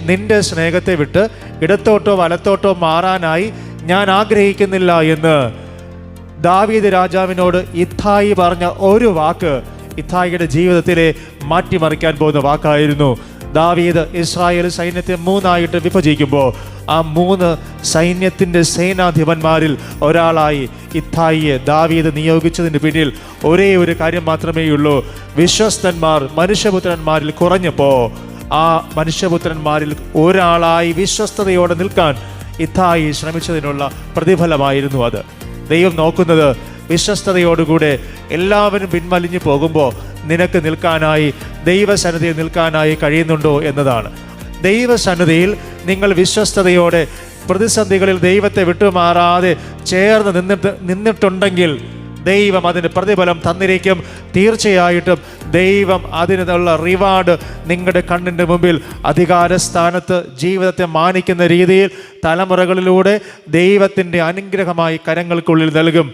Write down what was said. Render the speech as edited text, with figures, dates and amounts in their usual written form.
നിന്റെ സ്നേഹത്തെ വിട്ട് ഇടത്തോട്ടോ വലത്തോട്ടോ മാറാനായി ഞാൻ ആഗ്രഹിക്കുന്നില്ല എന്ന് ദാവീദ് രാജാവിനോട് ഇത്ഥായി പറഞ്ഞ ഒരു വാക്ക് ഇത്ഥായിയുടെ ജീവിതത്തിലെ മാറ്റിമറിക്കാൻ പോകുന്ന വാക്കായിരുന്നു. ദാവീദ് ഇസ്രായേൽ സൈന്യത്തെ 3 വിഭജിക്കുമ്പോൾ ആ 3 സൈന്യത്തിൻ്റെ സേനാധിപന്മാരിൽ ഒരാളായി ഇത്ഥായിയെ ദാവീദ് നിയോഗിച്ചതിന് പിന്നിൽ ഒരേ ഒരു കാര്യം മാത്രമേ ഉള്ളൂ. വിശ്വസ്തന്മാർ മനുഷ്യപുത്രന്മാരിൽ കുറഞ്ഞപ്പോൾ ആ മനുഷ്യപുത്രന്മാരിൽ ഒരാളായി വിശ്വസ്തയോടെ നിൽക്കാൻ ഇത്ഥായി ശ്രമിച്ചതിനുള്ള പ്രതിഫലമായിരുന്നു അത്. ദൈവം നോക്കുന്നത് വിശ്വസ്തയോടുകൂടെ എല്ലാവരും പിൻവലിഞ്ഞു പോകുമ്പോൾ നിനക്ക് നിൽക്കാനായി, ദൈവസന്നിധിയിൽ നിൽക്കാനായി കഴിയുന്നുണ്ടോ എന്നതാണ്. ദൈവസന്നിധിയിൽ നിങ്ങൾ വിശ്വസ്തയോടെ പ്രതിസന്ധികളിൽ ദൈവത്തെ വിട്ടുമാറാതെ ചേർന്ന് നിന്നിട്ടുണ്ടെങ്കിൽ ദൈവം അതിന് പ്രതിഫലം തന്നിരിക്കും. തീർച്ചയായിട്ടും ദൈവം അതിനുള്ള റിവാർഡ് നിങ്ങളുടെ കണ്ണിൻ്റെ മുമ്പിൽ അധികാരസ്ഥാനത്ത് ജീവിതത്തെ മാനിക്കുന്ന രീതിയിൽ തലമുറകളിലൂടെ ദൈവത്തിൻ്റെ അനുഗ്രഹമായി കരങ്ങൾക്കുള്ളിൽ നൽകും.